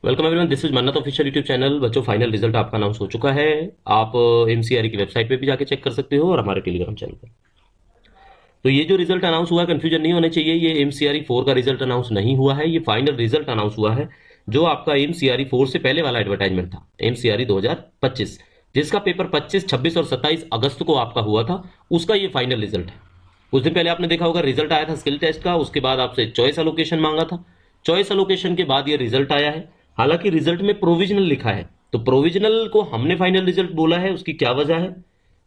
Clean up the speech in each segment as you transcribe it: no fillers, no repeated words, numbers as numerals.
Welcome everyone, this is मन्नत official YouTube channel. बच्चों, final result आपका अनाउंस हो चुका है। आप एमसीआरई की वेबसाइट पे भी जाके चेक कर सकते हो और हमारे टेलीग्राम चैनल पर। तो ये जो रिजल्ट अनाउंस हुआ है, कंफ्यूजन नहीं होना चाहिए, ये एमसीआरई 4 का रिजल्ट अनाउंस नहीं हुआ है। ये फाइनल रिजल्ट अनाउंस हुआ है जो आपका एमसीआरई 4 से पहले वाला एडवर्टाइजमेंट था, एमसीआरई 2025, जिसका पेपर 25, 26 और 27 अगस्त को आपका हुआ था। उसका ये फाइनल रिजल्ट है। कुछ दिन पहले आपने देखा होगा, रिजल्ट आया था स्किल टेस्ट का, उसके बाद आपसे चॉइस अलोकेशन मांगा था। चॉइस अलोकेशन के बाद ये रिजल्ट आया है। हालांकि रिजल्ट में प्रोविजनल लिखा है, तो प्रोविजनल को हमने फाइनल रिजल्ट बोला है, उसकी क्या वजह है,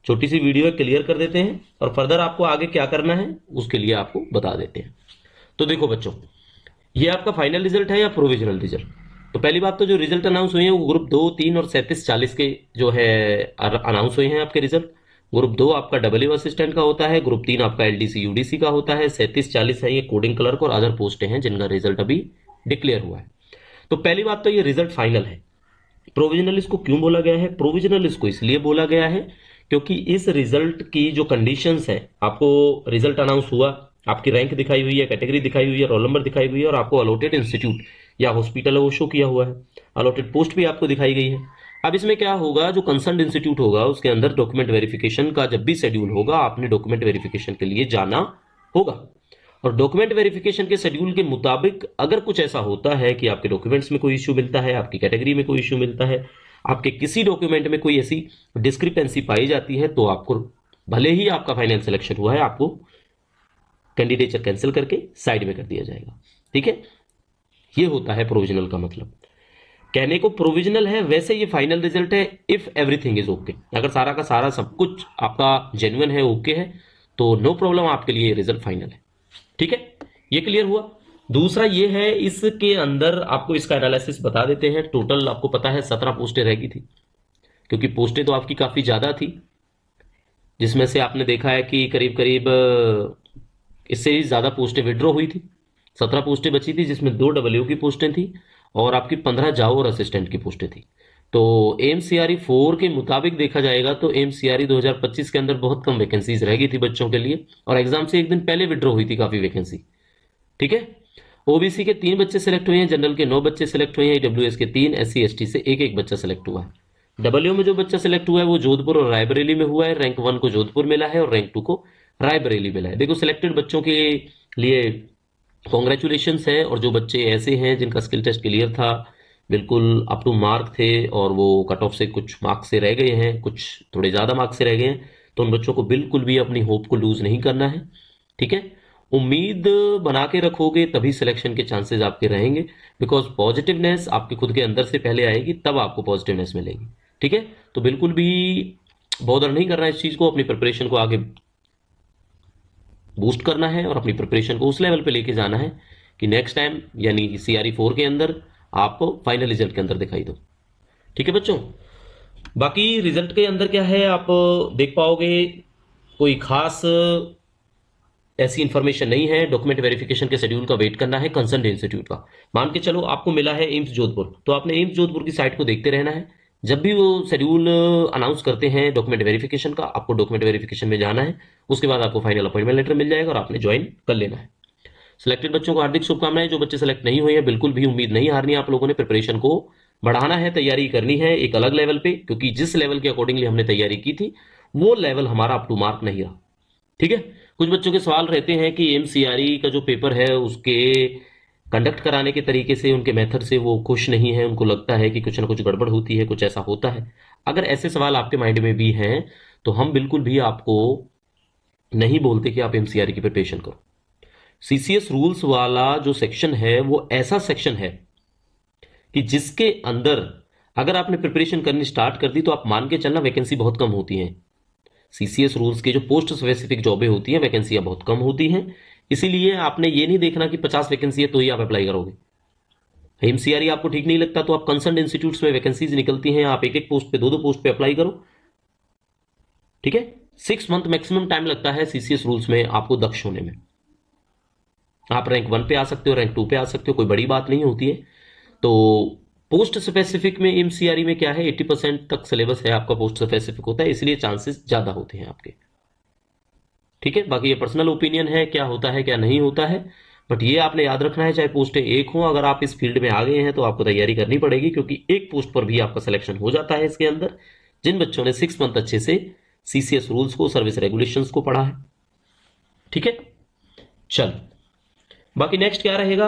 छोटी सी वीडियो क्लियर कर देते हैं और फर्दर आपको आगे क्या करना है उसके लिए आपको बता देते हैं। तो देखो बच्चों, ये आपका फाइनल रिजल्ट है या प्रोविजनल रिजल्ट। तो पहली बात, तो जो रिजल्ट अनाउंस हुए हैं वो ग्रुप 2, 3 और 37, 40 के जो है अनाउंस हुए हैं आपके रिजल्ट। ग्रुप 2 आपका डब्ल्यू असिस्टेंट का होता है, ग्रुप 3 आपका एलडीसी यूडीसी का होता है, 37, 40 है ये कोडिंग क्लर्क और अदर पोस्टें हैं जिनका रिजल्ट अभी डिक्लेयर हुआ है। तो पहली बात तो ये रिजल्ट फाइनल है। प्रोविजनल इसको क्यों बोला गया है? प्रोविजनल इसको इसलिए बोला गया है क्योंकि इस रिजल्ट की जो कंडीशंस है, आपको रिजल्ट अनाउंस हुआ, आपकी रैंक दिखाई हुई है, कैटेगरी दिखाई हुई है, रोल नंबर दिखाई हुई है और आपको अलॉटेड इंस्टीट्यूट या हॉस्पिटल है वो शो किया हुआ है, अलॉटेड पोस्ट भी आपको दिखाई गई है। अब इसमें क्या होगा, जो कंसर्न इंस्टीट्यूट होगा उसके अंदर डॉक्यूमेंट वेरिफिकेशन का जब भी शेड्यूल होगा, आपने डॉक्यूमेंट वेरिफिकेशन के लिए जाना होगा। और डॉक्यूमेंट वेरिफिकेशन के शेड्यूल के मुताबिक अगर कुछ ऐसा होता है कि आपके डॉक्यूमेंट्स में कोई इश्यू मिलता है, आपकी कैटेगरी में कोई इश्यू मिलता है, आपके किसी डॉक्यूमेंट में कोई ऐसी डिस्क्रिपेंसी पाई जाती है, तो आपको, भले ही आपका फाइनल सिलेक्शन हुआ है, आपको कैंडिडेचर कैंसिल करके साइड में कर दिया जाएगा। ठीक है, ये होता है प्रोविजनल का मतलब। कहने को प्रोविजनल है, वैसे ये फाइनल रिजल्ट है इफ एवरीथिंग इज ओके। अगर सारा का सारा सब कुछ आपका जेन्युइन है, ओके है, तो नो प्रॉब्लम, आपके लिए रिजल्ट फाइनल है। ठीक है, ये क्लियर हुआ। दूसरा ये है, इसके अंदर आपको इसका एनालिसिस बता देते हैं। टोटल आपको पता है 17 पोस्टें रह गई थी, क्योंकि पोस्टें तो आपकी काफी ज्यादा थी, जिसमें से आपने देखा है कि करीब करीब इससे ही ज्यादा पोस्टें विड्रॉ हुई थी। 17 पोस्टें बची थी, जिसमें 2 डब्ल्यू की पोस्टें थी और आपकी 15 जाओ और असिस्टेंट की पोस्टें थी। तो एमसीआरई 4 के मुताबिक देखा जाएगा तो एमसीआरई 2025 के अंदर बहुत कम वैकेंसीज रह गई थी बच्चों के लिए, और एग्जाम से एक दिन पहले विड्रॉ हुई थी काफी वैकेंसी। ठीक है, ओबीसी के 3 बच्चे सिलेक्ट हुए हैं, जनरल के 9 बच्चे सिलेक्ट हुए हैं, ईडब्ल्यूएस के 3, एससी एसटी से एक एक बच्चा सिलेक्ट हुआ है। डब्ल्यू में जो बच्चा सिलेक्ट हुआ है वो जोधपुर और रायबरेली में हुआ है। रैंक 1 को जोधपुर मिला है और रैंक 2 को रायबरेली मिला है। देखो, सिलेक्टेड बच्चों के लिए कॉन्ग्रेचुलेशन है, और जो बच्चे ऐसे हैं जिनका स्किल टेस्ट क्लियर था, बिल्कुल अप टू मार्क थे और वो कट ऑफ से कुछ मार्क्स से रह गए हैं, कुछ थोड़े ज्यादा मार्क्स से रह गए हैं, तो उन बच्चों को बिल्कुल भी अपनी होप को लूज नहीं करना है। ठीक है, उम्मीद बना के रखोगे तभी सिलेक्शन के चांसेस आपके रहेंगे, बिकॉज पॉजिटिवनेस आपके खुद के अंदर से पहले आएगी, तब आपको पॉजिटिवनेस मिलेगी। ठीक है, तो बिल्कुल भी बॉदर नहीं करना है इस चीज को, अपनी प्रिपरेशन को आगे बूस्ट करना है और अपनी प्रिपरेशन को उस लेवल पे लेके जाना है कि नेक्स्ट टाइम यानी सीआरई 4 के अंदर आपको फाइनल रिजल्ट के अंदर दिखाई दो। ठीक है बच्चों, बाकी रिजल्ट के अंदर क्या है आप देख पाओगे, कोई खास ऐसी इंफॉर्मेशन नहीं है। डॉक्यूमेंट वेरिफिकेशन के शेड्यूल का वेट करना है कंसर्न इंस्टीट्यूट का। मान के चलो आपको मिला है एम्स जोधपुर, तो आपने एम्स जोधपुर की साइट को देखते रहना है। जब भी वो शेड्यूल अनाउंस करते हैं डॉक्यूमेंट वेरिफिकेशन का, आपको डॉक्यूमेंट वेरिफिकेशन में जाना है। उसके बाद आपको फाइनल अपॉइंटमेंट लेटर मिल जाएगा और आपने ज्वाइन कर लेना है। सिलेक्टेड बच्चों को हार्दिक शुभकामनाएं। जो बच्चे सेलेक्ट नहीं हुए हैं, बिल्कुल भी उम्मीद नहीं हारनी है, आप लोगों ने प्रिपरेशन को बढ़ाना है, तैयारी करनी है एक अलग लेवल पे, क्योंकि जिस लेवल के अकॉर्डिंगली हमने तैयारी की थी वो लेवल हमारा अप टू मार्क नहीं रहा। ठीक है, कुछ बच्चों के सवाल रहते हैं कि एमसीआरई का जो पेपर है उसके कंडक्ट कराने के तरीके से, उनके मेथड से वो खुश नहीं है, उनको लगता है कि कुछ ना कुछ गड़बड़ होती है, कुछ ऐसा होता है। अगर ऐसे सवाल आपके माइंड में भी हैं तो हम बिल्कुल भी आपको नहीं बोलते कि आप एमसीआरई की प्रिपरेशन करो। सीसीएस रूल्स वाला जो सेक्शन है वो ऐसा सेक्शन है कि जिसके अंदर अगर आपने प्रिपरेशन करनी स्टार्ट कर दी तो आप मान के चलना वैकेंसी बहुत कम होती है। सीसीएस रूल्स की जो पोस्ट स्पेसिफिक जॉबें होती हैं, वैकेंसियां बहुत कम होती हैं। इसीलिए आपने ये नहीं देखना कि 50 वैकेंसी है तो ही आप अप्लाई करोगे। एमसीआरई आपको ठीक नहीं लगता तो आप कंसर्न इंस्टीट्यूट्स में वैकेंसीज निकलती हैं, आप एक एक पोस्ट पे, दो दो पोस्ट पे अप्लाई करो। ठीक है, 6 मंथ मैक्सिमम टाइम लगता है सीसीएस रूल्स में आपको दक्ष होने में। आप रैंक 1 पे आ सकते हो, रैंक 2 पे आ सकते हो, कोई बड़ी बात नहीं होती है। तो पोस्ट स्पेसिफिक में एमसीआरई में क्या है, 80% तक सिलेबस है आपका पोस्ट स्पेसिफिक होता है, इसलिए चांसेस ज्यादा होते हैं आपके। ठीक है, बाकी ये पर्सनल ओपिनियन है, क्या होता है क्या नहीं होता है, बट ये आपने याद रखना है, चाहे पोस्टें एक हो, अगर आप इस फील्ड में आ गए हैं तो आपको तैयारी करनी पड़ेगी, क्योंकि एक पोस्ट पर भी आपका सिलेक्शन हो जाता है इसके अंदर, जिन बच्चों ने 6 मंथ अच्छे से सीसीएस रूल्स को, सर्विस रेगुलेशंस को पढ़ा है। ठीक है, चल बाकी नेक्स्ट क्या रहेगा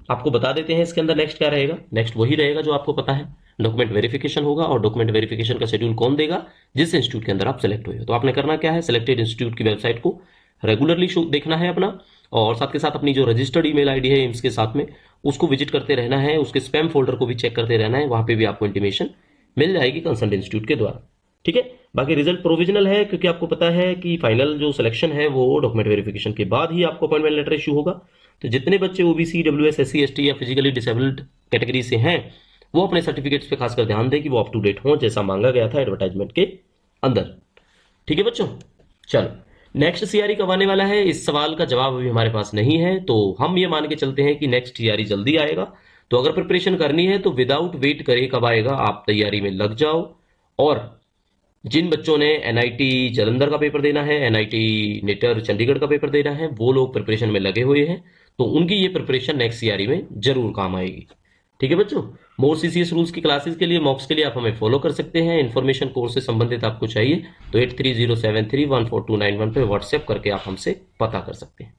आपको बता देते हैं। इसके अंदर नेक्स्ट क्या रहेगा, नेक्स्ट वही रहेगा जो आपको पता है, डॉक्यूमेंट वेरिफिकेशन होगा। और डॉक्यूमेंट वेरिफिकेशन का शेड्यूल कौन देगा, जिस इंस्टीट्यूट के अंदर आप सेलेक्ट हुए हो। तो आपने करना क्या है, सिलेक्टेड इंस्टीट्यूट की वेबसाइट को रेगुलरली देखना है अपना, और साथ के साथ अपनी जो रजिस्टर्ड ईमेल आईडी है एम्स के साथ में, उसको विजिट करते रहना है, उसके स्पैम फोल्डर को भी चेक करते रहना है, वहां पे भी आपको इंटीमेशन मिल जाएगी कंसर्न इंस्टीट्यूट के द्वारा। ठीक है, बाकी रिजल्ट प्रोविजनल है, क्योंकि आपको पता है कि फाइनल जो सिलेक्शन है वो डॉक्यूमेंट वेरिफिकेशन के बाद ही आपको अपॉइंटमेंट लेटर इशू होगा। तो जितने बच्चे ओबीसी, डब्ल्यूएस, एससी, एसटी या फिजिकली डिसेबल्ड कैटेगरी से हैं, वो अपने सर्टिफिकेट्स पे खासकर ध्यान दें कि वो अप टू डेट हों, जैसा मांगा गया था एडवर्टाइजमेंट के अंदर। ठीक है बच्चों, चलो नेक्स्ट सीआरई कब आने वाला है, इस सवाल का जवाब अभी हमारे पास नहीं है, तो हम ये मान के चलते हैं कि नेक्स्ट सीआरई जल्दी आएगा। तो अगर प्रिपरेशन करनी है तो विदाउट वेट करे कब आएगा, आप तैयारी में लग जाओ। और जिन बच्चों ने एनआईटी जालंधर का पेपर देना है, एनआईटी नेटर चंडीगढ़ का पेपर देना है, वो लोग प्रिपरेशन में लगे हुए हैं, तो उनकी ये प्रिपरेशन नेक्स्ट सीआरई में जरूर काम आएगी। ठीक है बच्चों, मोर सीसीएस रूल्स की क्लासेस के लिए, मॉक्स के लिए आप हमें फॉलो कर सकते हैं। इन्फॉर्मेशन कोर्स से संबंधित आपको चाहिए तो 8307314291 पे व्हाट्सएप करके आप हमसे पता कर सकते हैं।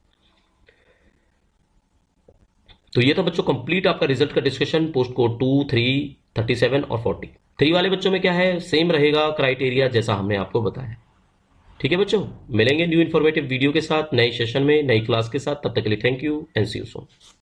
तो ये था बच्चों कंप्लीट आपका रिजल्ट का डिस्कशन, पोस्ट कोड 2, 3, 37 और 40। 3 वाले बच्चों में क्या है, सेम रहेगा क्राइटेरिया जैसा हमने आपको बताया। ठीक है बच्चों, मिलेंगे न्यू इन्फॉर्मेटिव वीडियो के साथ, नए सेशन में, नई क्लास के साथ। तब तक के लिए thank you and see you soon.